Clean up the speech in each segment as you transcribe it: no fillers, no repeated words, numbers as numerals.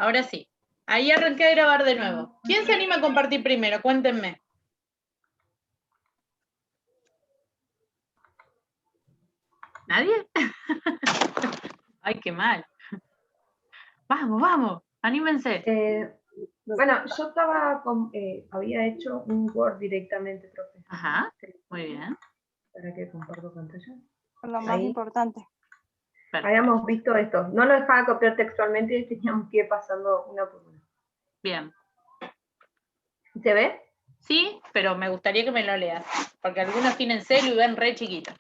Ahora sí. Ahí arranqué a grabar de nuevo. ¿Quién se anima a compartir primero? Cuéntenme. ¿Nadie? Ay, qué mal. Vamos, vamos, anímense. Bueno, yo estaba había hecho un Word directamente, profe. Ajá, muy bien. ¿Para qué comparto pantalla? Lo más importante. Perfecto. Habíamos visto esto. No lo dejaba copiar textualmente y teníamos que ir pasando una por una. Bien. ¿Se ve? Sí, pero me gustaría que me lo leas, porque algunos tienen celu y ven re chiquito.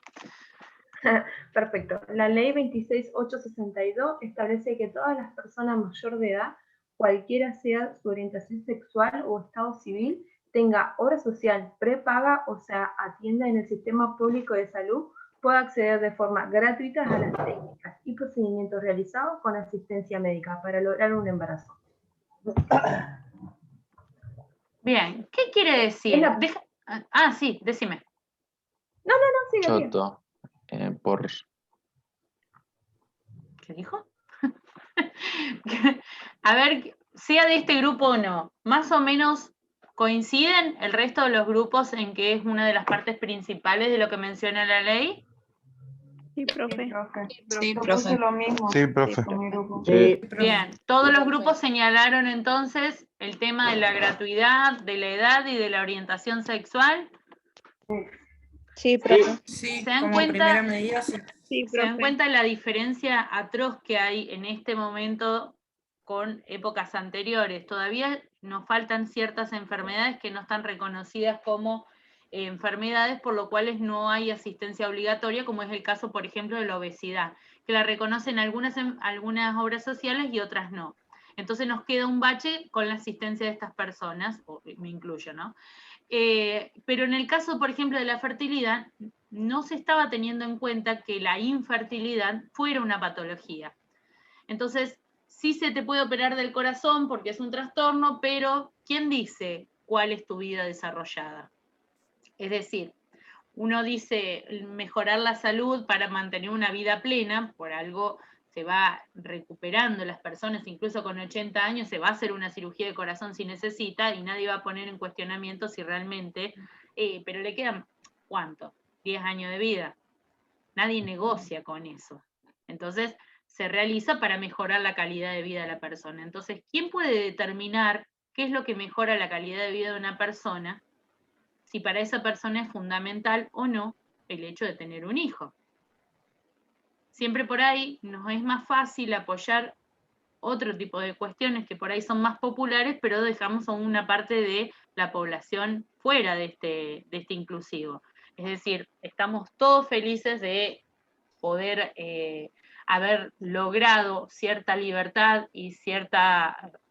Perfecto. La ley 26862 establece que todas las personas mayor de edad, cualquiera sea su orientación sexual o estado civil, tenga obra social prepaga, o sea, atienda en el sistema público de salud, pueda acceder de forma gratuita a las técnicas y procedimientos realizados con asistencia médica para lograr un embarazo. Bien, ¿qué quiere decir? Sí, decime. No, sigue. Choto. Por... ¿Qué dijo? A ver, sea de este grupo o no, más o menos coinciden el resto de los grupos en que es una de las partes principales de lo que menciona la ley. Sí, profe. Sí, profe. Lo mismo. Sí, profe. Sí. Bien, todos los grupos señalaron entonces el tema de la gratuidad, de la edad y de la orientación sexual. Sí, profe. Sí, ¿Se dan como cuenta? primera medida, sí. Sí, ¿Se dan profe. cuenta la diferencia atroz que hay en este momento con épocas anteriores? Todavía nos faltan ciertas enfermedades que no están reconocidas como enfermedades, por lo cual no hay asistencia obligatoria, como es el caso, por ejemplo, de la obesidad, que la reconocen algunas obras sociales y otras no. Entonces nos queda un bache con la asistencia de estas personas, o me incluyo, ¿no? Pero en el caso, por ejemplo, de la fertilidad, no se estaba teniendo en cuenta que la infertilidad fuera una patología. Entonces, sí se te puede operar del corazón porque es un trastorno, pero ¿quién dice cuál es tu vida desarrollada? Es decir, uno dice mejorar la salud para mantener una vida plena, por algo se va recuperando las personas, incluso con 80 años se va a hacer una cirugía de corazón si necesita y nadie va a poner en cuestionamiento si realmente, pero le quedan, ¿cuánto? 10 años de vida. Nadie negocia con eso. Entonces, se realiza para mejorar la calidad de vida de la persona. Entonces, ¿quién puede determinar qué es lo que mejora la calidad de vida de una persona? Si para esa persona es fundamental o no el hecho de tener un hijo. Siempre por ahí nos es más fácil apoyar otro tipo de cuestiones que por ahí son más populares, pero dejamos a una parte de la población fuera de este inclusivo. Es decir, estamos todos felices de poder haber logrado cierta libertad y cierto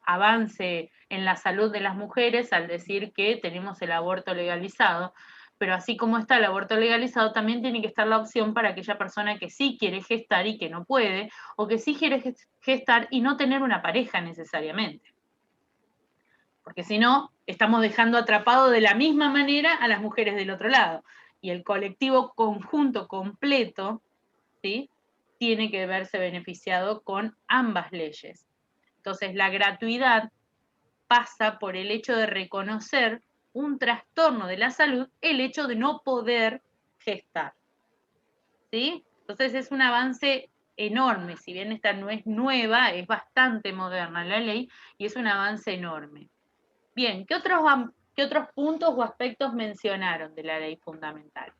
avance en la salud de las mujeres al decir que tenemos el aborto legalizado, pero así como está el aborto legalizado, también tiene que estar la opción para aquella persona que sí quiere gestar y que no puede, o que sí quiere gestar y no tener una pareja necesariamente. Porque si no, estamos dejando atrapado de la misma manera a las mujeres del otro lado. Y el colectivo conjunto completo, ¿sí?, tiene que verse beneficiado con ambas leyes. Entonces, la gratuidad pasa por el hecho de reconocer un trastorno de la salud, el hecho de no poder gestar. ¿Sí? Entonces, es un avance enorme. Si bien esta no es nueva, es bastante moderna la ley y es un avance enorme. Bien, ¿qué otros puntos o aspectos mencionaron de la ley fundamental?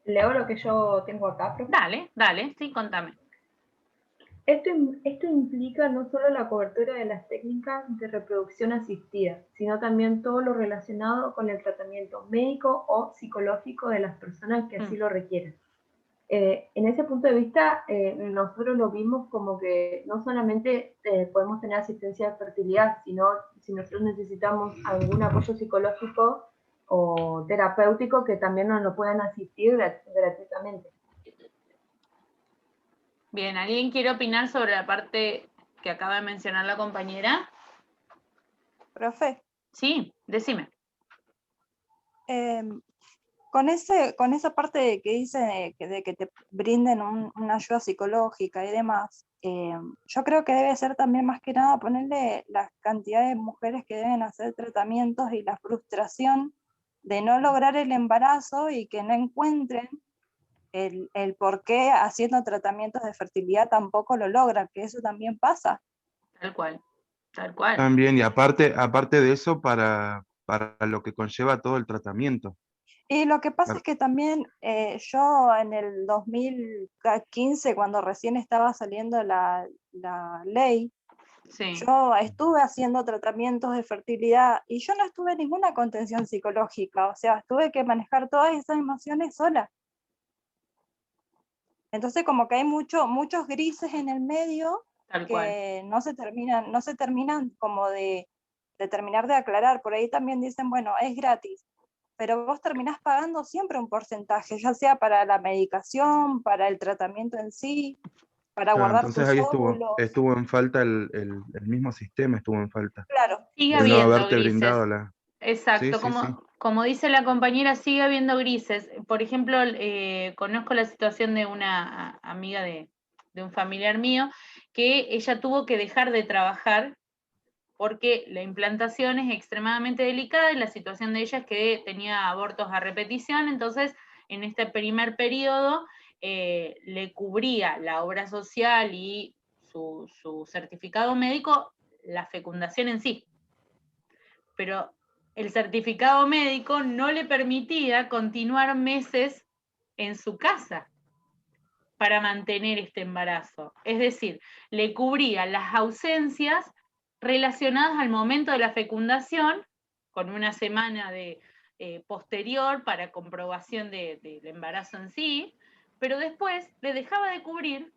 Leo lo que yo tengo acá, profe. Dale, sí, contame. Esto implica no solo la cobertura de las técnicas de reproducción asistida, sino también todo lo relacionado con el tratamiento médico o psicológico de las personas que así lo requieren. En ese punto de vista, nosotros lo vimos como que no solamente podemos tener asistencia de fertilidad, sino si nosotros necesitamos algún apoyo psicológico o terapéutico, que también nos lo puedan asistir gratuitamente. Bien, ¿alguien quiere opinar sobre la parte que acaba de mencionar la compañera? Profe. Sí, decime. con esa parte de que dice de que te brinden una ayuda psicológica y demás, yo creo que debe ser también más que nada ponerle la cantidad de mujeres que deben hacer tratamientos y la frustración de no lograr el embarazo y que no encuentren el por qué haciendo tratamientos de fertilidad tampoco lo logran, que eso también pasa. Tal cual, tal cual. También, y aparte de eso, para lo que conlleva todo el tratamiento. Y lo que pasa es que también yo en el 2015, cuando recién estaba saliendo la ley, Sí. yo estuve haciendo tratamientos de fertilidad y yo no estuve en ninguna contención psicológica, o sea, tuve que manejar todas esas emociones sola. Entonces como que hay muchos grises en el medio Tal que no se terminan como de terminar de aclarar. Por ahí también dicen, bueno, es gratis, pero vos terminás pagando siempre un porcentaje, ya sea para la medicación, para el tratamiento en sí, para Claro, guardar entonces tus ahí óvulos. estuvo en falta el mismo sistema, estuvo en falta. Claro. Sigue El no habiendo haberte grises. brindado la... Exacto, Sí, sí, sí. como dice la compañera, sigue habiendo grises. Por ejemplo, conozco la situación de una amiga de un familiar mío, que ella tuvo que dejar de trabajar porque la implantación es extremadamente delicada y la situación de ella es que tenía abortos a repetición, entonces en este primer periodo le cubría la obra social y su certificado médico la fecundación en sí. Pero el certificado médico no le permitía continuar meses en su casa para mantener este embarazo. Es decir, le cubría las ausencias relacionadas al momento de la fecundación, con una semana posterior para comprobación del embarazo en sí, pero después le dejaba de cubrir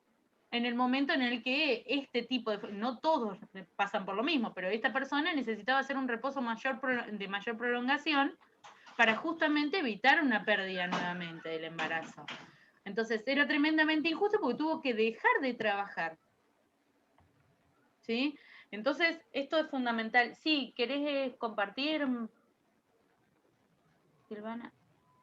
en el momento en el que este tipo de, no todos pasan por lo mismo, pero esta persona necesitaba hacer un reposo de mayor prolongación para justamente evitar una pérdida nuevamente del embarazo. Entonces era tremendamente injusto porque tuvo que dejar de trabajar. ¿Sí? Entonces esto es fundamental. Sí, ¿querés compartir, Silvana?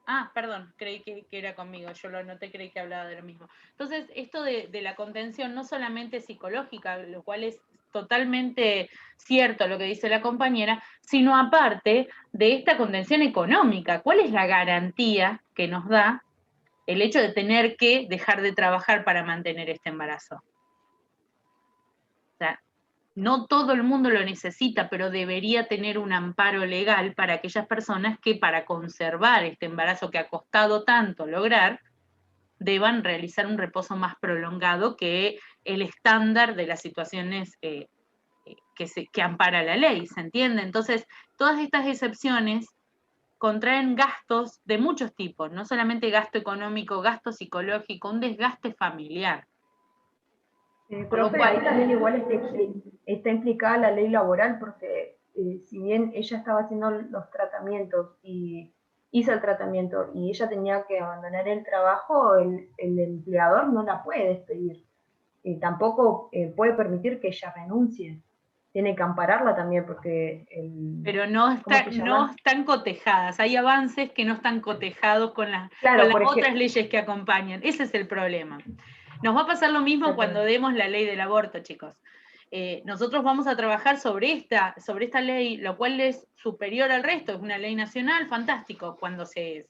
Ah, perdón, creí que era conmigo, yo lo anoté, creí que hablaba de lo mismo. Entonces, esto de la contención no solamente psicológica, lo cual es totalmente cierto lo que dice la compañera, sino aparte de esta contención económica. ¿Cuál es la garantía que nos da el hecho de tener que dejar de trabajar para mantener este embarazo? O sea, no todo el mundo lo necesita, pero debería tener un amparo legal para aquellas personas que para conservar este embarazo que ha costado tanto lograr, deban realizar un reposo más prolongado que el estándar de las situaciones que ampara la ley, ¿se entiende? Entonces, todas estas excepciones contraen gastos de muchos tipos, no solamente gasto económico, gasto psicológico, un desgaste familiar. Profe, ahí también igual está implicada la ley laboral, porque si bien ella estaba haciendo los tratamientos y hizo el tratamiento y ella tenía que abandonar el trabajo, el empleador no la puede despedir. Tampoco puede permitir que ella renuncie. Tiene que ampararla también porque... Pero no están cotejadas, hay avances que no están cotejados con las otras leyes que acompañan. Ese es el problema. Nos va a pasar lo mismo cuando demos la ley del aborto, chicos. Nosotros vamos a trabajar sobre esta ley, lo cual es superior al resto, es una ley nacional, fantástico, cuando se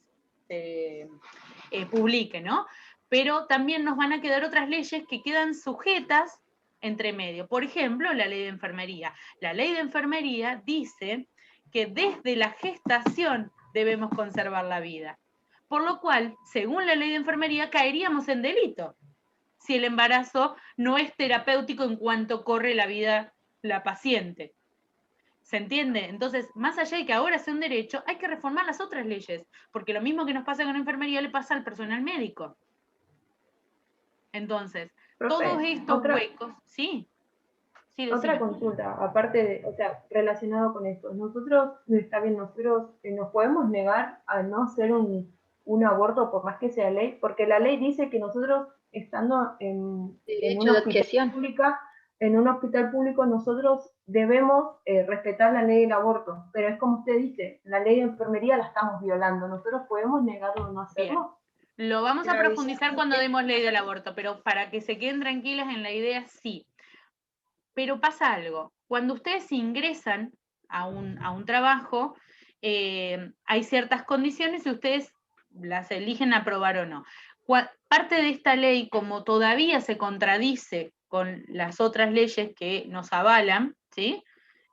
publique, ¿no? Pero también nos van a quedar otras leyes que quedan sujetas entre medio. Por ejemplo, la ley de enfermería. La ley de enfermería dice que desde la gestación debemos conservar la vida. Por lo cual, según la ley de enfermería, caeríamos en delito si el embarazo no es terapéutico en cuanto corre la vida la paciente. ¿Se entiende? Entonces, más allá de que ahora sea un derecho, hay que reformar las otras leyes, porque lo mismo que nos pasa con la enfermería le pasa al personal médico. Entonces, profe, todos estos huecos, sí. Otra consulta, aparte de, o sea, relacionado con esto, nosotros nos podemos negar a no hacer un aborto por más que sea ley, porque la ley dice que nosotros estando en una hospital pública en un hospital público nosotros debemos respetar la ley del aborto, pero es como usted dice, la ley de enfermería la estamos violando, ¿nosotros podemos negarlo o no hacerlo? Bien. Lo vamos a Claro, profundizar cuando demos ley del aborto, pero para que se queden tranquilas en la idea, sí. Pero pasa algo, cuando ustedes ingresan a un trabajo, hay ciertas condiciones y ustedes las eligen aprobar o no. Parte de esta ley, como todavía se contradice con las otras leyes que nos avalan, ¿sí?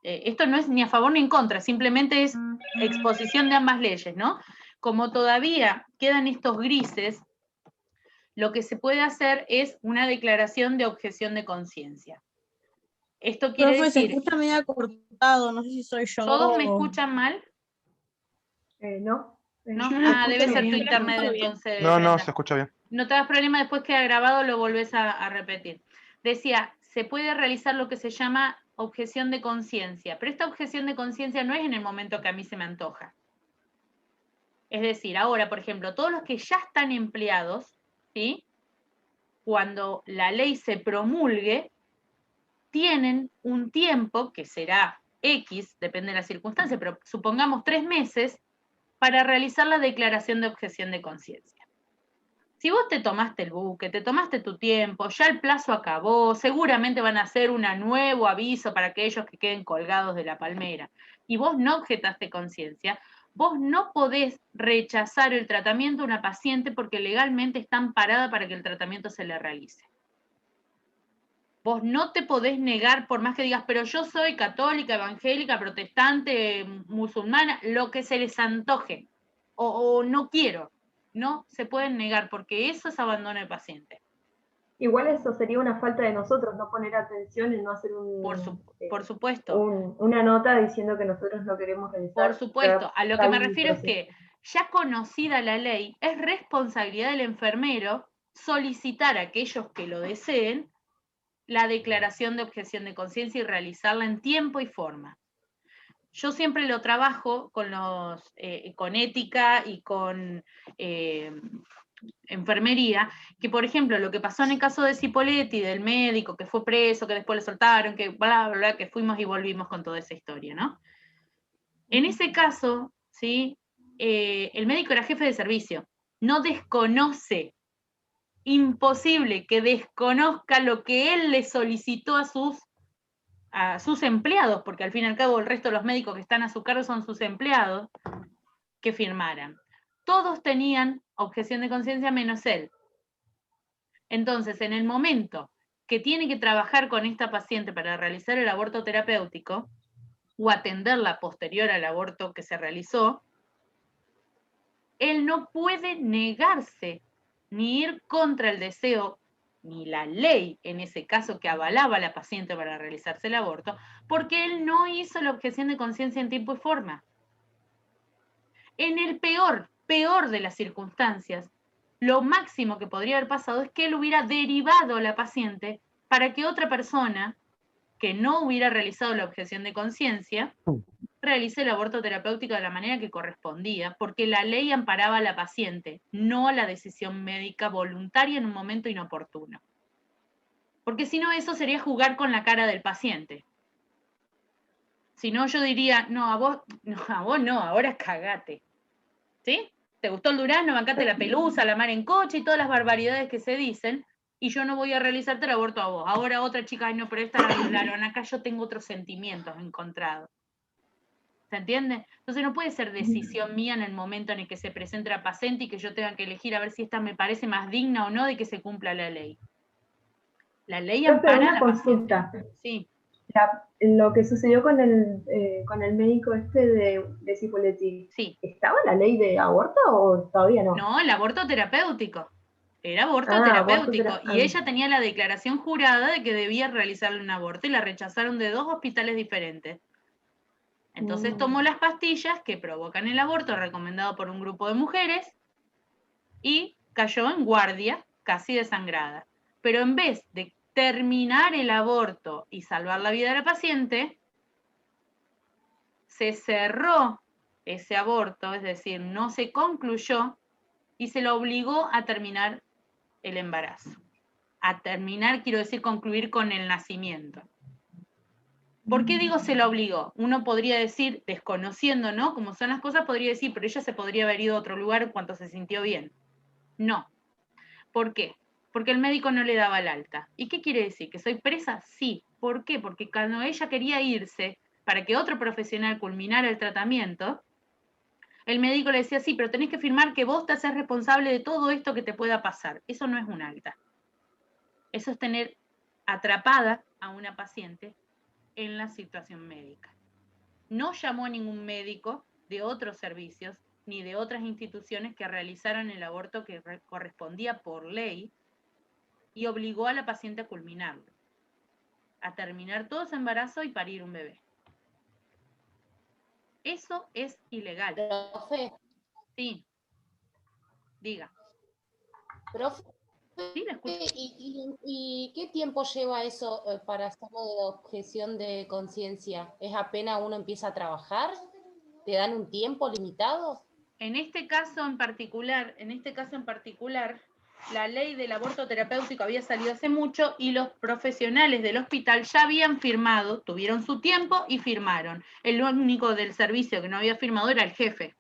Esto no es ni a favor ni en contra, simplemente es exposición de ambas leyes, ¿no? Como todavía quedan estos grises, lo que se puede hacer es una declaración de objeción de conciencia. Esto quiere Profe, se decir, escucha medio cortado, no sé si soy yo. ¿todos me escuchan mal? ¿No? ¿No? Yo no Ah, debe escucho ser tu bien. internet ¿Escucho bien? entonces, No, Brenda. se escucha bien. No te das problema, después queda grabado, lo volvés a repetir. Decía, se puede realizar lo que se llama objeción de conciencia, pero esta objeción de conciencia no es en el momento que a mí se me antoja. Es decir, ahora, por ejemplo, todos los que ya están empleados, ¿sí? Cuando la ley se promulgue, tienen un tiempo, que será X, depende de la circunstancia, pero supongamos 3 meses, para realizar la declaración de objeción de conciencia. Si vos te tomaste el buque, te tomaste tu tiempo, ya el plazo acabó, seguramente van a hacer un nuevo aviso para aquellos que queden colgados de la palmera, y vos no objetaste conciencia, vos no podés rechazar el tratamiento a una paciente porque legalmente está amparada para que el tratamiento se le realice. Vos no te podés negar, por más que digas, pero yo soy católica, evangélica, protestante, musulmana, lo que se les antoje, o no quiero. No se pueden negar, porque eso es abandono del paciente. Igual eso sería una falta de nosotros, no poner atención en no hacer Por supuesto. una nota diciendo que nosotros no queremos realizar. Por supuesto. A lo que me refiero es que, ya conocida la ley, es responsabilidad del enfermero solicitar a aquellos que lo deseen la declaración de objeción de conciencia y realizarla en tiempo y forma. Yo siempre lo trabajo con ética y con enfermería, que por ejemplo lo que pasó en el caso de Cipoletti, del médico que fue preso, que después le soltaron, que bla, bla, bla, que fuimos y volvimos con toda esa historia, ¿no? En ese caso, ¿sí? El médico era jefe de servicio, no desconoce, imposible que desconozca lo que él le solicitó a sus empleados, porque al fin y al cabo el resto de los médicos que están a su cargo son sus empleados, que firmaran. Todos tenían objeción de conciencia menos él. Entonces, en el momento que tiene que trabajar con esta paciente para realizar el aborto terapéutico o atenderla posterior al aborto que se realizó, él no puede negarse ni ir contra el deseo ni la ley, en ese caso que avalaba a la paciente para realizarse el aborto, porque él no hizo la objeción de conciencia en tiempo y forma. En el peor de las circunstancias, lo máximo que podría haber pasado es que él hubiera derivado a la paciente para que otra persona que no hubiera realizado la objeción de conciencia realice el aborto terapéutico de la manera que correspondía, porque la ley amparaba a la paciente, no a la decisión médica voluntaria en un momento inoportuno. Porque si no, eso sería jugar con la cara del paciente. Si no, yo diría, no, a vos no, ahora cagate. ¿Sí? ¿Te gustó el durazno? Bancate la pelusa, la mar en coche y todas las barbaridades que se dicen, y yo no voy a realizarte el aborto a vos. Ahora otra chica, ay no, pero esta la violaron, acá yo tengo otros sentimientos encontrados. ¿Se entiende? Entonces no puede ser decisión mía en el momento en el que se presente la paciente y que yo tenga que elegir a ver si esta me parece más digna o no de que se cumpla la ley. La ley ampara una a la consulta. paciente. Sí. Lo que sucedió con el médico de Cipoletti, Sí. ¿estaba la ley de aborto o todavía no? No, el aborto terapéutico. Era aborto terapéutico. Y ella tenía la declaración jurada de que debía realizarle un aborto y la rechazaron de 2 hospitales diferentes. Entonces tomó las pastillas que provocan el aborto recomendado por un grupo de mujeres y cayó en guardia, casi desangrada. Pero en vez de terminar el aborto y salvar la vida de la paciente, se cerró ese aborto, es decir, no se concluyó y se lo obligó a terminar el embarazo. A terminar, quiero decir, concluir con el nacimiento. ¿Por qué digo se la obligó? Uno podría decir, desconociendo, ¿no? Como son las cosas, podría decir, pero ella se podría haber ido a otro lugar en cuanto se sintió bien. No. ¿Por qué? Porque el médico no le daba el alta. ¿Y qué quiere decir? ¿Que soy presa? Sí. ¿Por qué? Porque cuando ella quería irse para que otro profesional culminara el tratamiento, el médico le decía, sí, pero tenés que firmar que vos te haces responsable de todo esto que te pueda pasar. Eso no es un alta. Eso es tener atrapada a una paciente en la situación médica. No llamó a ningún médico de otros servicios ni de otras instituciones que realizaran el aborto que correspondía por ley y obligó a la paciente a culminarlo, a terminar todo su embarazo y parir un bebé. Eso es ilegal. Profe, Sí. Diga. profe, Sí, la escucho. ¿y qué tiempo lleva eso para hacerlo de objeción de conciencia? ¿Es apenas uno empieza a trabajar? ¿Te dan un tiempo limitado? En este caso en particular, la ley del aborto terapéutico había salido hace mucho y los profesionales del hospital ya habían firmado, tuvieron su tiempo y firmaron. El único del servicio que no había firmado era el jefe.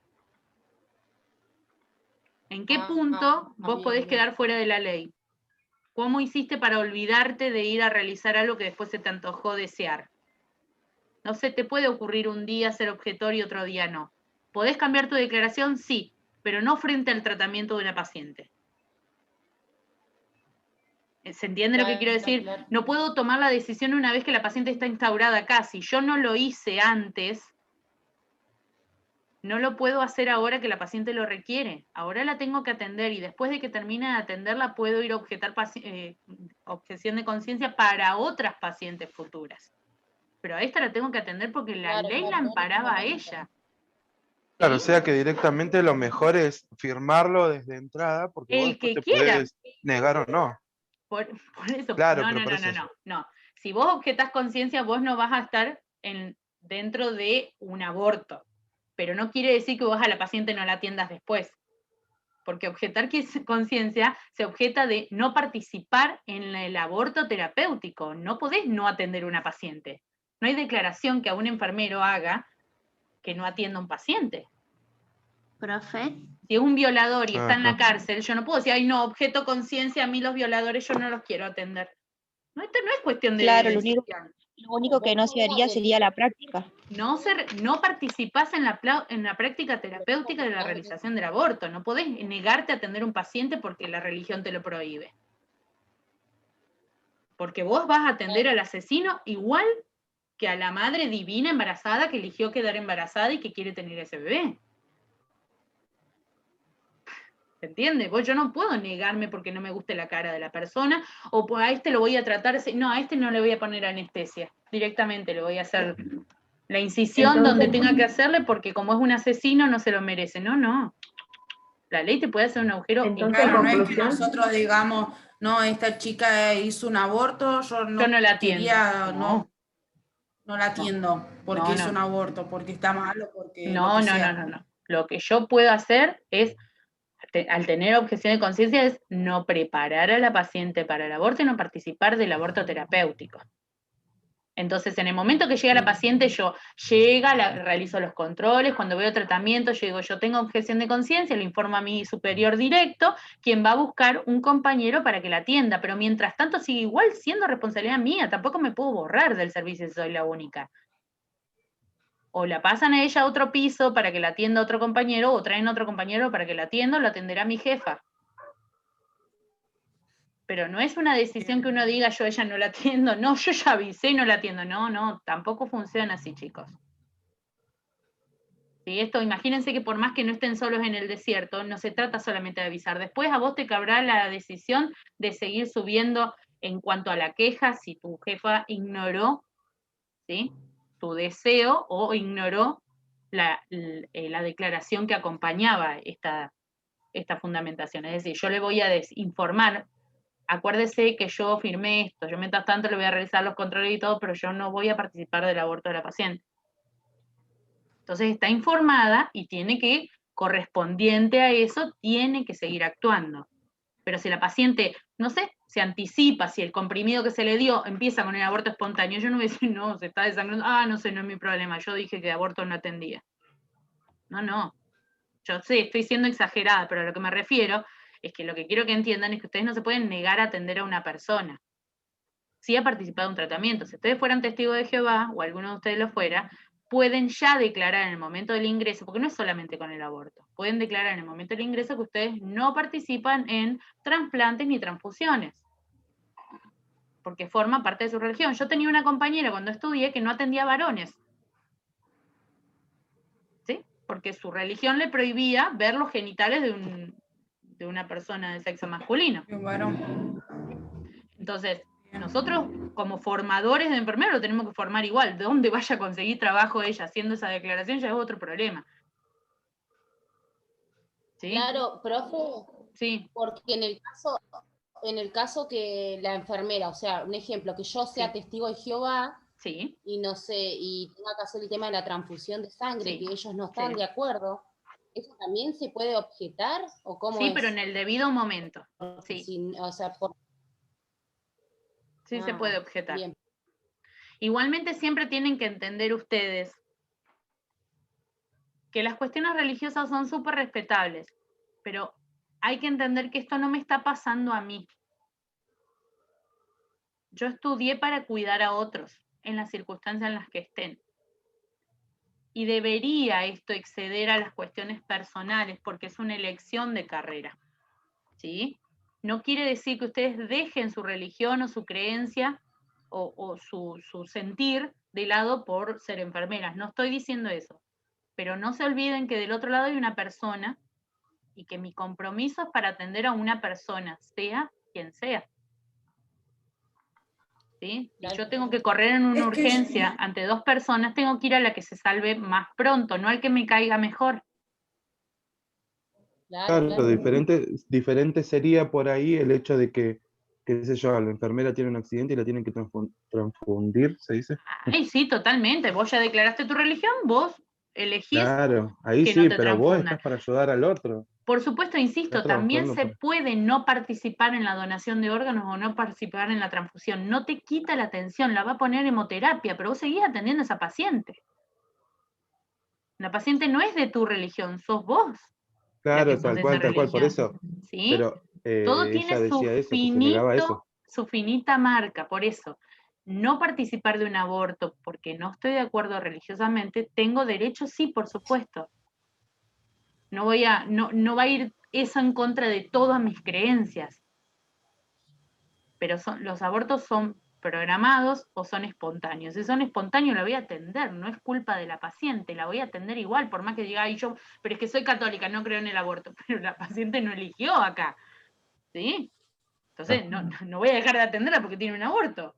¿En qué punto vos podés quedar fuera de la ley? ¿Cómo hiciste para olvidarte de ir a realizar algo que después se te antojó desear? No se te puede ocurrir un día ser objetor y otro día no. ¿Podés cambiar tu declaración? Sí, pero no frente al tratamiento de una paciente. ¿Se entiende lo que quiero decir? Claro. No puedo tomar la decisión una vez que la paciente está instaurada acá. Si yo no lo hice antes, no lo puedo hacer ahora que la paciente lo requiere. Ahora la tengo que atender y después de que termine de atenderla puedo ir a objetar objeción de conciencia para otras pacientes futuras. Pero a esta la tengo que atender porque la ley la amparaba a ella. Claro, o sea que directamente lo mejor es firmarlo desde entrada, porque vos El después que te quiera. puedes negar o no. Por eso, Claro, no, pero no, por no, eso. no, no, no. Si vos objetás conciencia, vos no vas a estar dentro de un aborto. Pero no quiere decir que vos a la paciente no la atiendas después. Porque objetar conciencia se objeta de no participar en el aborto terapéutico. No podés no atender a una paciente. No hay declaración que a un enfermero haga que no atienda a un paciente. Profe. Si es un violador y está en la Ajá. cárcel, yo no puedo decir, ay, no, objeto conciencia, a mí los violadores yo no los quiero atender. No, esto no es cuestión de Claro, lo decisión. único que no se haría sería la práctica. No participás en la práctica terapéutica de la realización del aborto. No podés negarte a atender a un paciente porque la religión te lo prohíbe. Porque vos vas a atender al asesino igual que a la madre divina embarazada que eligió quedar embarazada y que quiere tener ese bebé. ¿Se entiende? Yo no puedo negarme porque no me guste la cara de la persona, o a este lo voy a tratar, no, a este no le voy a poner anestesia, directamente le voy a hacer la incisión Entonces, donde tenga que hacerle porque como es un asesino no se lo merece. No. La ley te puede hacer un agujero. Entonces, Claro, no es que conclusión. nosotros digamos, no, esta chica hizo un aborto, yo no la atiendo. quería, no la atiendo porque hizo un no. aborto, porque está mal o porque No. lo que sea. No. Lo que yo puedo hacer es, al tener objeción de conciencia, es no preparar a la paciente para el aborto y no participar del aborto terapéutico. Entonces, en el momento que llega la paciente, yo realizo los controles, cuando veo tratamiento, yo tengo objeción de conciencia, lo informo a mi superior directo, quien va a buscar un compañero para que la atienda, pero mientras tanto sigue igual siendo responsabilidad mía, tampoco me puedo borrar del servicio si soy la única. O la pasan a ella a otro piso para que la atienda otro compañero, o traen otro compañero para que la atienda, o la atenderá mi jefa. Pero no es una decisión que uno diga, yo a ella no la atiendo, no, yo ya avisé y no la atiendo. No, tampoco funciona así, chicos. ¿Sí? Esto, imagínense que por más que no estén solos en el desierto, no se trata solamente de avisar. Después a vos te cabrá la decisión de seguir subiendo en cuanto a la queja, si tu jefa ignoró, ¿sí?, tu deseo o ignoró la declaración que acompañaba esta fundamentación. Es decir, yo le voy a informar. Acuérdese que yo firmé esto, yo mientras tanto le voy a realizar los controles y todo, pero yo no voy a participar del aborto de la paciente. Entonces está informada y tiene que, correspondiente a eso, tiene que seguir actuando. Pero si la paciente, no sé, se anticipa, si el comprimido que se le dio empieza con el aborto espontáneo, yo no voy a decir, no, se está desangrando, no sé, no es mi problema, yo dije que aborto no atendía. No. Yo sé, estoy siendo exagerada, pero a lo que me refiero es que lo que quiero que entiendan es que ustedes no se pueden negar a atender a una persona. Si ha participado en un tratamiento, si ustedes fueran testigos de Jehová, o alguno de ustedes lo fuera, pueden ya declarar en el momento del ingreso, porque no es solamente con el aborto, pueden declarar en el momento del ingreso que ustedes no participan en trasplantes ni transfusiones, porque forma parte de su religión. Yo tenía una compañera cuando estudié que no atendía varones, ¿sí? Porque su religión le prohibía ver los genitales de una persona de sexo masculino. Un varón. Entonces, nosotros como formadores de enfermeros lo tenemos que formar igual. De dónde vaya a conseguir trabajo ella haciendo esa declaración ya es otro problema. ¿Sí? Claro, profe, Sí. porque en el caso que la enfermera, o sea, un ejemplo, que yo sea testigo de Jehová, sí, y no sé, y tenga que hacer el tema de la transfusión de sangre, que ellos no están de acuerdo, ¿eso también se puede objetar? ¿O cómo sí, es? pero en el debido momento. Sí. O sea, sí se puede objetar. Bien. Igualmente siempre tienen que entender ustedes que las cuestiones religiosas son súper respetables, pero hay que entender que esto no me está pasando a mí. Yo estudié para cuidar a otros en las circunstancias en las que estén. Y debería esto exceder a las cuestiones personales porque es una elección de carrera, ¿sí? No quiere decir que ustedes dejen su religión o su creencia o su sentir de lado por ser enfermeras. No estoy diciendo eso. Pero no se olviden que del otro lado hay una persona y que mi compromiso es para atender a una persona, sea quien sea. ¿Sí? Si yo tengo que correr en una urgencia ante dos personas, tengo que ir a la que se salve más pronto, no al que me caiga mejor. Claro, diferente sería por ahí el hecho de que, qué sé yo, la enfermera tiene un accidente y la tienen que transfundir, ¿se dice? Ay, sí, totalmente. Vos ya declaraste tu religión, vos elegís Claro, ahí que sí, no te pero vos transfundan. estás para ayudar al otro. Por supuesto, insisto, Estás también trabajando se para... puede no participar en la donación de órganos o no participar en la transfusión. No te quita la atención, la va a poner hemoterapia, pero vos seguís atendiendo a esa paciente. La paciente no es de tu religión, sos vos. Claro, tal cual, por eso. ¿Sí? Pero Todo ella tiene decía eso, que se negaba a eso. su finita marca, por eso. No participar de un aborto porque no estoy de acuerdo religiosamente, tengo derecho, sí, por supuesto. No va a ir eso en contra de todas mis creencias. Pero los abortos son programados o son espontáneos. Si son espontáneos, la voy a atender, no es culpa de la paciente, la voy a atender igual, por más que diga, ay, pero es que soy católica, no creo en el aborto, pero la paciente no eligió acá, ¿sí? Entonces, no voy a dejar de atenderla porque tiene un aborto.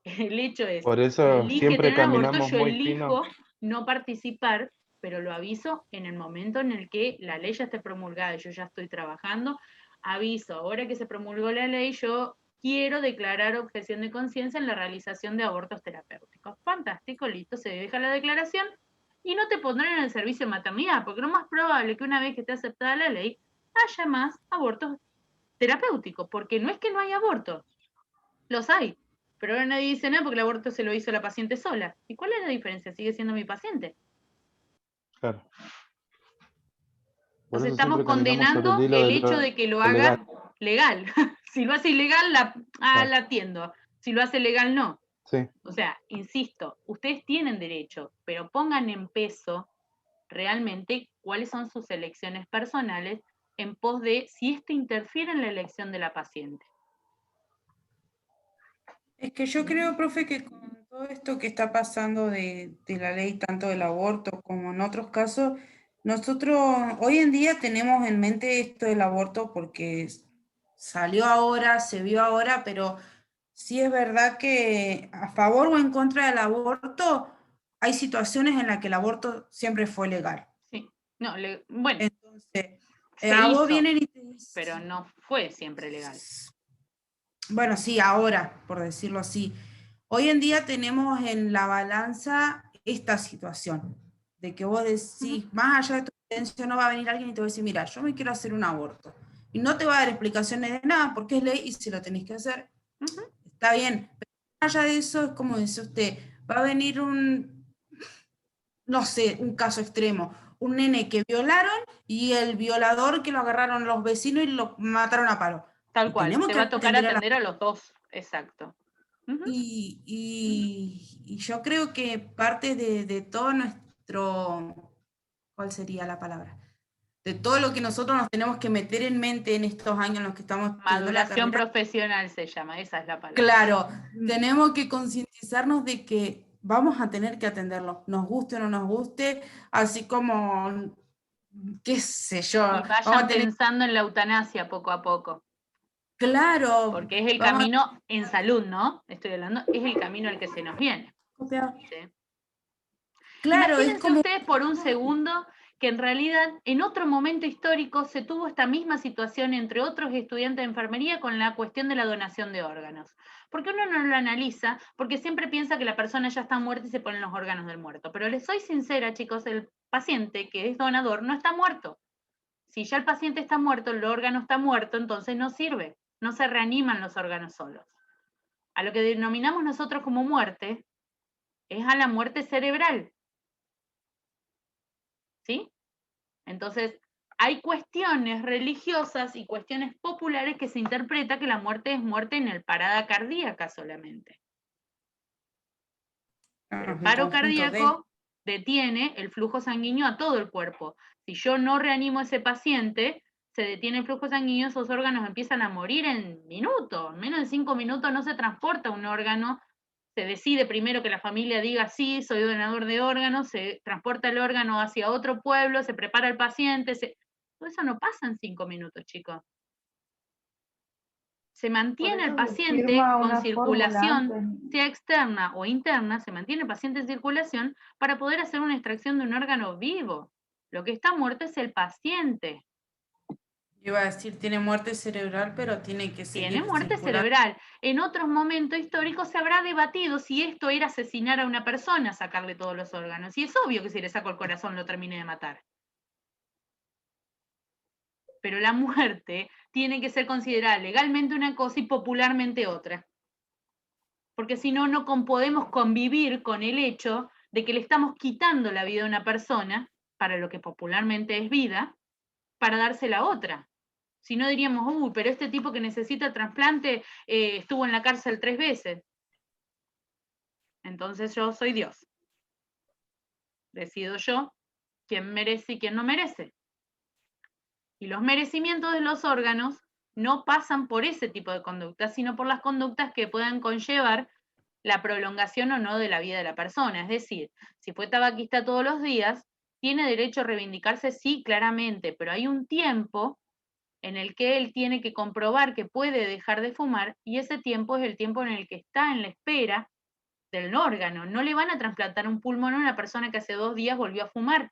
El hecho es, Por eso elige siempre tener aborto, caminamos yo muy elijo fino. no participar, pero lo aviso en el momento en el que la ley ya esté promulgada y yo ya estoy trabajando, aviso, ahora que se promulgó la ley, yo quiero declarar objeción de conciencia en la realización de abortos terapéuticos. Fantástico, listo, se deja la declaración y no te pondrán en el servicio de maternidad, porque lo más probable es que una vez que esté aceptada la ley, haya más abortos terapéuticos, porque no es que no hay abortos, los hay, pero ahora nadie dice nada porque el aborto se lo hizo la paciente sola. ¿Y cuál es la diferencia? Sigue siendo mi paciente. Claro. Entonces estamos condenando el hecho de que lo haga legal. Si lo hace ilegal, la atiendo. Si lo hace legal, no. Sí. O sea, insisto, ustedes tienen derecho, pero pongan en peso realmente cuáles son sus elecciones personales en pos de si esto interfiere en la elección de la paciente. Es que yo creo, profe, que con todo esto que está pasando de la ley, tanto del aborto como en otros casos, nosotros hoy en día tenemos en mente esto del aborto porque salió ahora, se vio ahora, pero sí es verdad que a favor o en contra del aborto hay situaciones en las que el aborto siempre fue legal. Sí, no, bueno, entonces, se a vos hizo, vienen y te dicen, pero no fue siempre legal. Bueno, sí, ahora, por decirlo así. Hoy en día tenemos en la balanza esta situación, de que vos decís, más allá de tu creencia, no va a venir alguien y te va a decir, mira, yo me quiero hacer un aborto. y no te va a dar explicaciones de nada, porque es ley y si lo tenés que hacer, está bien. Pero más allá de eso, es como dice usted, va a venir no sé, un caso extremo, un nene que violaron y el violador que lo agarraron los vecinos y lo mataron a palo. Tal Y cual, tenemos te que va a tocar atender atender a los dos, exacto. y yo creo que parte de todo nuestro, ¿cuál sería la palabra? De todo lo que nosotros nos tenemos que meter en mente en estos años en los que estamos estudiando la Maduración carrera. profesional se llama, esa es la palabra. Claro, tenemos que concientizarnos de que vamos a tener que atenderlo, nos guste o no nos guste, así como, qué sé yo, Y vamos vayan a tener, pensando en la eutanasia poco a poco, claro, porque es el vamos camino en salud, ¿no? Estoy hablando, es el camino al que se nos viene. a, ¿Sí? claro, es Imagínense como, ustedes por un segundo que en realidad en otro momento histórico se tuvo esta misma situación entre otros estudiantes de enfermería con la cuestión de la donación de órganos. Porque uno no lo analiza, porque siempre piensa que la persona ya está muerta y se ponen los órganos del muerto. Pero les soy sincera, chicos, el paciente que es donador no está muerto. Si ya el paciente está muerto, el órgano está muerto, entonces no sirve, no se reaniman los órganos solos. A lo que denominamos nosotros como muerte es a la muerte cerebral. ¿Sí? Entonces, hay cuestiones religiosas y cuestiones populares que se interpreta que la muerte es muerte en el parada cardíaca solamente. Pero el paro cardíaco detiene el flujo sanguíneo a todo el cuerpo. Si yo no reanimo a ese paciente, se detiene el flujo sanguíneo, esos órganos empiezan a morir en minutos. En menos de 5 minutos no se transporta un órgano. Se decide primero que la familia diga sí, soy donador de órganos, se transporta el órgano hacia otro pueblo, se prepara el paciente, todo eso no pasa en 5 minutos, chicos. Se mantiene el paciente con circulación, sea externa o interna, se mantiene el paciente en circulación para poder hacer una extracción de un órgano vivo. Lo que está muerto es el paciente. iba a decir, tiene muerte cerebral, pero tiene que seguir Tiene muerte circulando. cerebral. En otros momentos históricos se habrá debatido si esto era asesinar a una persona, sacarle todos los órganos. Y es obvio que si le saco el corazón lo termine de matar. Pero la muerte tiene que ser considerada legalmente una cosa y popularmente otra. Porque si no, no podemos convivir con el hecho de que le estamos quitando la vida a una persona, para lo que popularmente es vida, para dársela a otra. Si no diríamos, uy, pero este tipo que necesita trasplante estuvo en la cárcel 3 veces. Entonces yo soy Dios. Decido yo quién merece y quién no merece. Y los merecimientos de los órganos no pasan por ese tipo de conductas, sino por las conductas que puedan conllevar la prolongación o no de la vida de la persona. Es decir, si fue tabaquista todos los días, tiene derecho a reivindicarse, sí, claramente, pero hay un tiempo en el que él tiene que comprobar que puede dejar de fumar y ese tiempo es el tiempo en el que está en la espera del órgano. No le van a trasplantar un pulmón a una persona que hace 2 días volvió a fumar,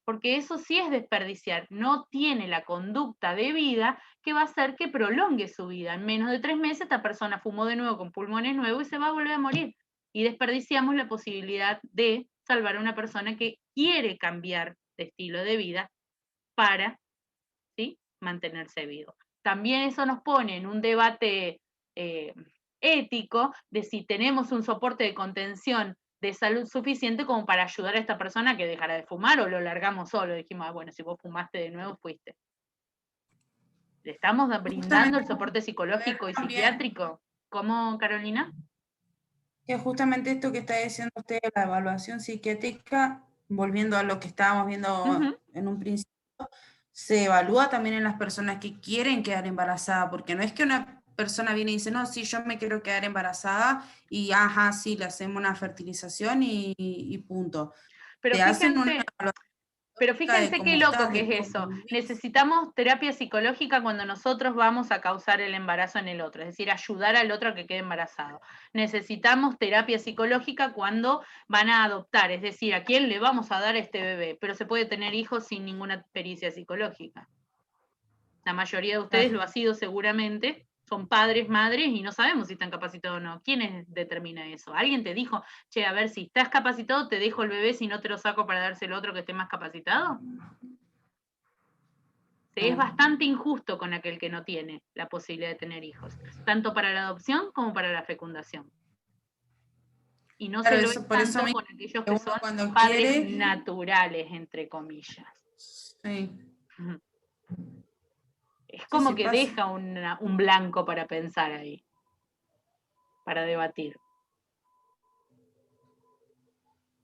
porque eso sí es desperdiciar. No tiene la conducta de vida que va a hacer que prolongue su vida. En menos de 3 meses esta persona fumó de nuevo con pulmones nuevos y se va a volver a morir. Y desperdiciamos la posibilidad de salvar a una persona que quiere cambiar de estilo de vida para, ¿sí?, mantenerse vivo. También eso nos pone en un debate ético de si tenemos un soporte de contención de salud suficiente como para ayudar a esta persona que dejara de fumar o lo largamos solo. Dijimos, bueno, si vos fumaste de nuevo, fuiste. ¿Le estamos brindando el soporte psicológico y psiquiátrico? ¿Cómo, Carolina? Que justamente esto que está diciendo usted, la evaluación psiquiátrica, volviendo a lo que estábamos viendo en un principio, se evalúa también en las personas que quieren quedar embarazadas, porque no es que una persona viene y dice, no, sí, yo me quiero quedar embarazada y, ajá, sí, le hacemos una fertilización y punto. Pero te hacen una fíjense, evaluación pero de fíjense cómo qué loco estás, que de es eso. cómo vivís. Necesitamos terapia psicológica cuando nosotros vamos a causar el embarazo en el otro, es decir, ayudar al otro a que quede embarazado. Necesitamos terapia psicológica cuando van a adoptar, es decir, a quién le vamos a dar este bebé, pero se puede tener hijos sin ninguna pericia psicológica. La mayoría de ustedes lo ha sido seguramente, son padres, madres, y no sabemos si están capacitados o no. ¿Quién determina eso? ¿Alguien te dijo, che, a ver, si estás capacitado, te dejo el bebé si no te lo saco para dárselo a otro que esté más capacitado? Es bastante injusto con aquel que no tiene la posibilidad de tener hijos, tanto para la adopción como para la fecundación. Y no Claro, se lo eso, es por eso tanto mismo con aquellos que que uno son cuando padres quiere, naturales, entre comillas. sí, Ujú. Es sí, como sí que pasa. deja un blanco para pensar ahí, para debatir.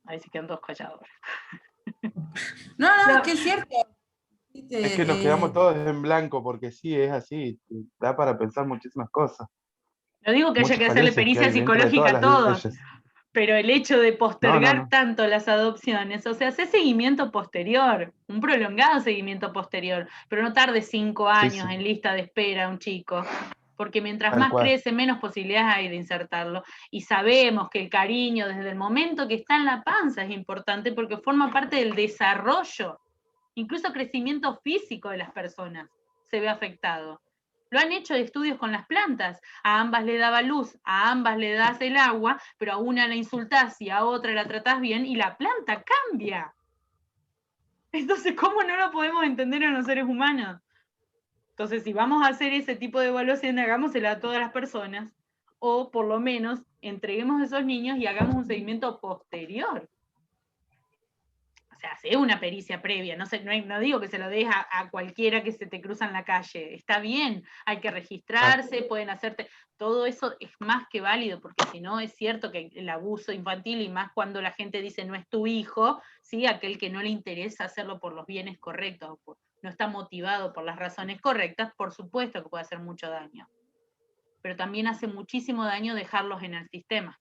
A ver si quedan todos callados. No, es No, que es cierto. Es que nos quedamos Eh, todos en blanco, porque sí, es así, da para pensar muchísimas cosas, No digo que haya muchas que hacerle falencias que pericia hay dentro de todas psicológica a las todos, leyes. pero el hecho de No, no, postergar no. tanto las adopciones, o sea, hacer seguimiento posterior, un prolongado seguimiento posterior, pero no tarde 5 Sí, años sí, en lista de espera un chico, porque mientras tal más cual. crece, menos posibilidades hay de insertarlo. Y sabemos que el cariño desde el momento que está en la panza es importante porque forma parte del desarrollo, incluso crecimiento físico de las personas se ve afectado. Lo han hecho estudios con las plantas. A ambas le daba luz, a ambas le das el agua, pero a una la insultás y a otra la tratás bien y la planta cambia. Entonces, ¿cómo no lo podemos entender en los seres humanos? Entonces, si vamos a hacer ese tipo de evaluación, hagámosela a todas las personas, o por lo menos entreguemos a esos niños y hagamos un seguimiento posterior. O sea, hace una pericia previa, no digo que se lo des a cualquiera que se te cruza en la calle, está bien, hay que registrarse, pueden hacerte, todo eso es más que válido, porque si no es cierto que el abuso infantil, y más cuando la gente dice no es tu hijo, ¿sí? Aquel que no le interesa hacerlo por los bienes correctos, no está motivado por las razones correctas, por supuesto que puede hacer mucho daño, pero también hace muchísimo daño dejarlos en el sistema.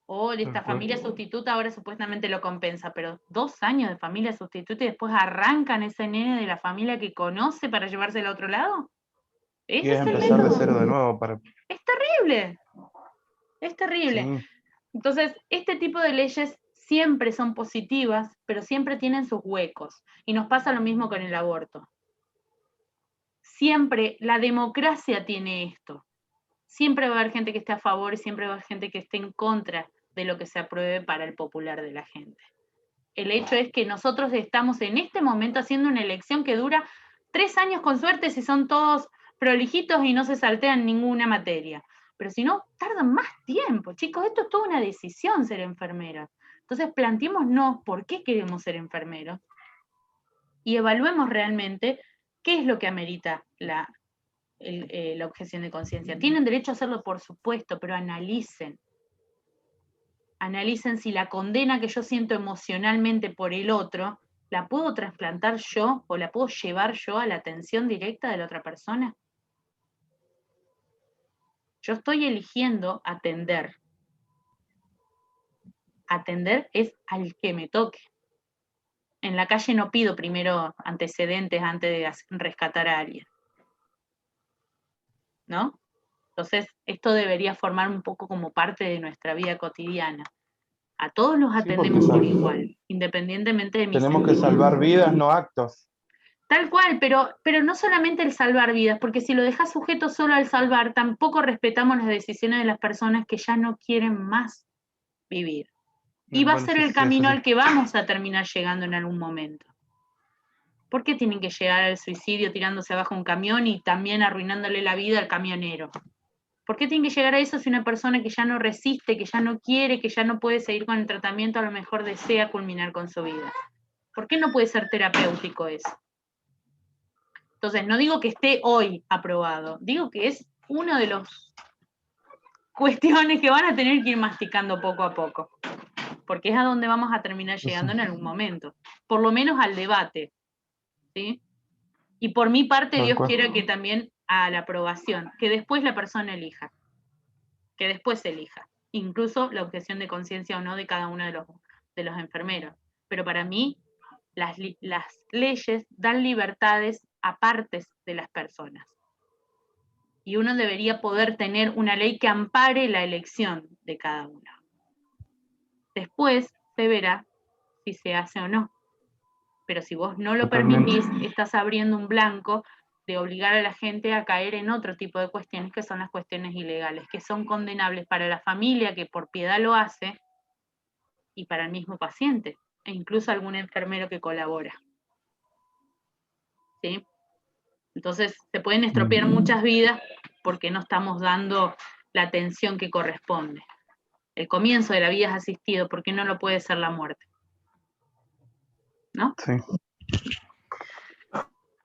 O esta Tal cual. familia sustituta ahora supuestamente lo compensa, pero 2 años de familia sustituta y después arrancan ese nene de la familia que conoce para llevárselo a otro lado. Y Ese es es el empezar de método. cero de nuevo para... Es terrible. Es terrible. Sí, Entonces, este tipo de leyes siempre son positivas, pero siempre tienen sus huecos. Y nos pasa lo mismo con el aborto. Siempre la democracia tiene esto. Siempre va a haber gente que esté a favor y siempre va a haber gente que esté en contra de lo que se apruebe para el popular de la gente. El hecho es que nosotros estamos en este momento haciendo una elección que dura 3 años con suerte si son todos prolijitos y no se saltean ninguna materia. Pero si no, tardan más tiempo, chicos. Esto es toda una decisión ser enfermeros. Entonces planteémonos por qué queremos ser enfermeros y evaluemos realmente qué es lo que amerita la objeción de conciencia. Tienen derecho a hacerlo, por supuesto, pero analicen si la condena que yo siento emocionalmente por el otro, ¿la puedo trasplantar yo o la puedo llevar yo a la atención directa de la otra persona? Yo estoy eligiendo atender. Atender es al que me toque. En la calle no pido primero antecedentes antes de rescatar a alguien, ¿no? Entonces, esto debería formar un poco como parte de nuestra vida cotidiana. A todos los sí, porque atendemos por igual, independientemente de mis tenemos que sentimientos. salvar vidas, no actos. Tal cual, pero no solamente el salvar vidas, porque si lo dejas sujeto solo al salvar, tampoco respetamos las decisiones de las personas que ya no quieren más vivir. Y va a Bueno, ser sí, el sí, eso camino sí. al que vamos a terminar llegando en algún momento. ¿Por qué tienen que llegar al suicidio tirándose abajo un camión y también arruinándole la vida al camionero? ¿Por qué tienen que llegar a eso si una persona que ya no resiste, que ya no quiere, que ya no puede seguir con el tratamiento, a lo mejor desea culminar con su vida? ¿Por qué no puede ser terapéutico eso? Entonces, no digo que esté hoy aprobado, digo que es una de las cuestiones que van a tener que ir masticando poco a poco, porque es a donde vamos a terminar llegando en algún momento, por lo menos al debate, ¿sí? Y por mi parte, Tal Dios cual. quiera que también a la aprobación, que después la persona elija, que después se elija, incluso la objeción de conciencia o no de cada uno de los enfermeros. Pero para mí, las leyes dan libertades a partes de las personas. Y uno debería poder tener una ley que ampare la elección de cada uno. Después se verá si se hace o no. Pero si vos no lo Totalmente. permitís, estás abriendo un blanco de obligar a la gente a caer en otro tipo de cuestiones que son las cuestiones ilegales, que son condenables para la familia que por piedad lo hace y para el mismo paciente, e incluso algún enfermero que colabora. ¿sí? Entonces se pueden estropear muchas vidas porque no estamos dando la atención que corresponde. El comienzo de la vida es asistido, porque no lo puede ser la muerte. ¿No? Sí.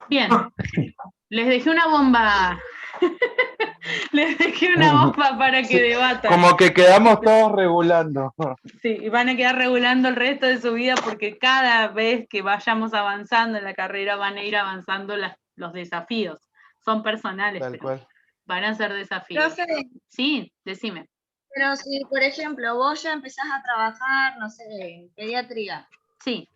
Bien, les dejé una bomba. Les dejé una bomba para que debatan. Como que quedamos todos regulando. Sí, y van a quedar regulando el resto de su vida porque cada vez que vayamos avanzando en la carrera van a ir avanzando los desafíos. Son personales, Tal pero cual. van a ser desafíos. Profe, Sí, decime. pero si, por ejemplo, vos ya empezás a trabajar, no sé, en pediatría, Sí,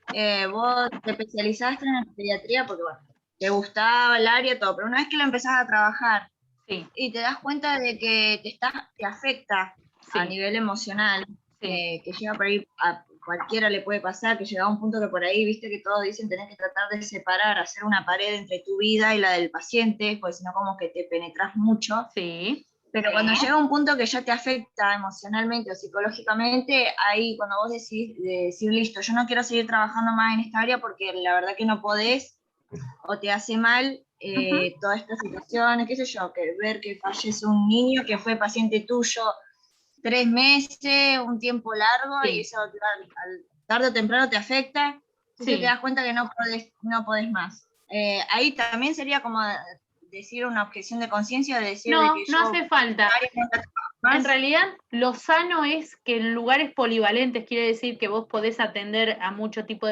vos te especializaste en la pediatría porque, bueno, te gustaba el área, todo, pero una vez que lo empezás a trabajar sí, y te das cuenta de que te afecta a sí, nivel emocional, sí. que llega por ahí, a cualquiera le puede pasar, que llega a un punto que por ahí, viste que todos dicen tenés que tratar de separar, hacer una pared entre tu vida y la del paciente, porque si no como que te penetras mucho. Sí, Pero cuando llega un punto que ya te afecta emocionalmente o psicológicamente, ahí cuando vos decís, decir, listo, yo no quiero seguir trabajando más en esta área porque la verdad que no podés o te hace mal todas estas situaciones, qué sé yo, que ver que fallece un niño que fue paciente tuyo 3 meses, un tiempo largo, sí. y eso tarde o temprano te afecta, entonces Sí. te das cuenta que no podés más. Ahí también sería como decir una objeción de conciencia, de decir No, de que no yo hace falta. más. En realidad, lo sano es que en lugares polivalentes quiere decir que vos podés atender a muchos tipos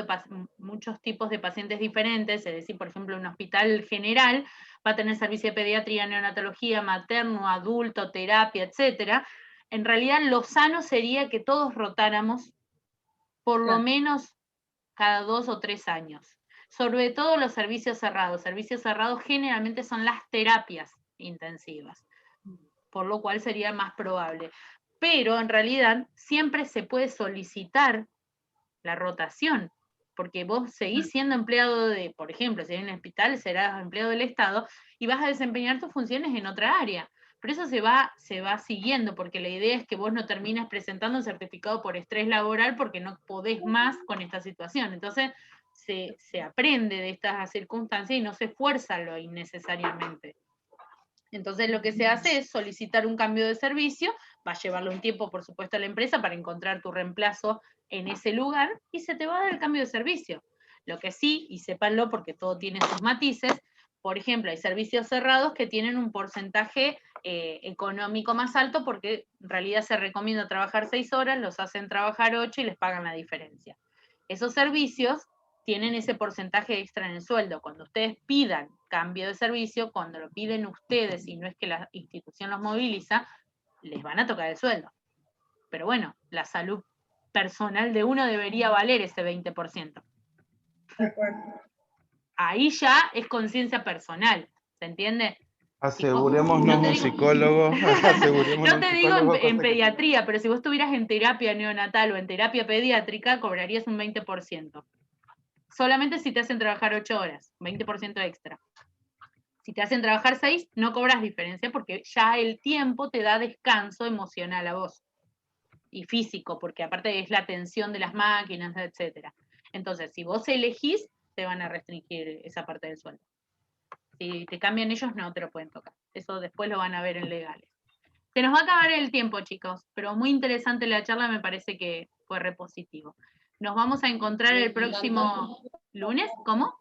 de pacientes diferentes, es decir, por ejemplo, un hospital general va a tener servicio de pediatría, neonatología, materno, adulto, terapia, etcétera. En realidad, lo sano sería que todos rotáramos por lo menos cada 2 o 3 años. Sobre todo los servicios cerrados. Servicios cerrados generalmente son las terapias intensivas, por lo cual sería más probable. Pero en realidad siempre se puede solicitar la rotación, porque vos seguís siendo empleado de, por ejemplo, si hay un hospital, serás empleado del Estado y vas a desempeñar tus funciones en otra área. Pero eso se va siguiendo, porque la idea es que vos no termines presentando un certificado por estrés laboral porque no podés más con esta situación. Entonces, se aprende de estas circunstancias y no se fuerza lo innecesariamente. Entonces lo que se hace es solicitar un cambio de servicio, va a llevarle un tiempo, por supuesto, a la empresa para encontrar tu reemplazo en ese lugar y se te va a dar el cambio de servicio. Lo que sí, y sépanlo porque todo tiene sus matices, por ejemplo, hay servicios cerrados que tienen un porcentaje económico más alto porque en realidad se recomienda trabajar 6 horas, los hacen trabajar 8 y les pagan la diferencia. Esos servicios tienen ese porcentaje extra en el sueldo. Cuando ustedes pidan cambio de servicio, cuando lo piden ustedes y no es que la institución los moviliza, les van a tocar el sueldo. Pero bueno, la salud personal de uno debería valer ese 20%. Ahí ya es conciencia personal, ¿se entiende? Asegurémonos un psicólogo. No te digo en pediatría, pero si vos estuvieras en terapia neonatal o en terapia pediátrica, cobrarías un 20%. Solamente si te hacen trabajar 8 horas, 20% extra. Si te hacen trabajar 6, no cobras diferencia porque ya el tiempo te da descanso emocional a vos. Y físico, porque aparte es la tensión de las máquinas, etc. Entonces, si vos elegís, te van a restringir esa parte del sueldo. Si te cambian ellos, no te lo pueden tocar. Eso después lo van a ver en legales. Se nos va a acabar el tiempo, chicos, pero muy interesante la charla, me parece que fue repositivo. Nos vamos a encontrar el próximo lunes. ¿Cómo?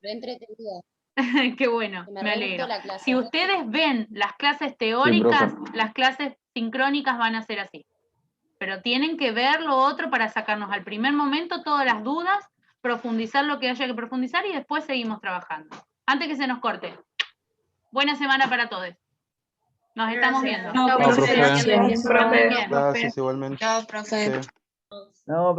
Re entretenido. Qué bueno, me alegro. Si ustedes ven las clases Sí, teóricas, profe. las clases sincrónicas van a ser así. Pero tienen que ver lo otro para sacarnos al primer momento todas las dudas, profundizar lo que haya que profundizar y después seguimos trabajando. Antes que se nos corte. Buena semana para todos. Nos estamos viendo. No, Chau, profe. profe. Gracias, profe. Gracias, igualmente. Chao, profe. Sí. No,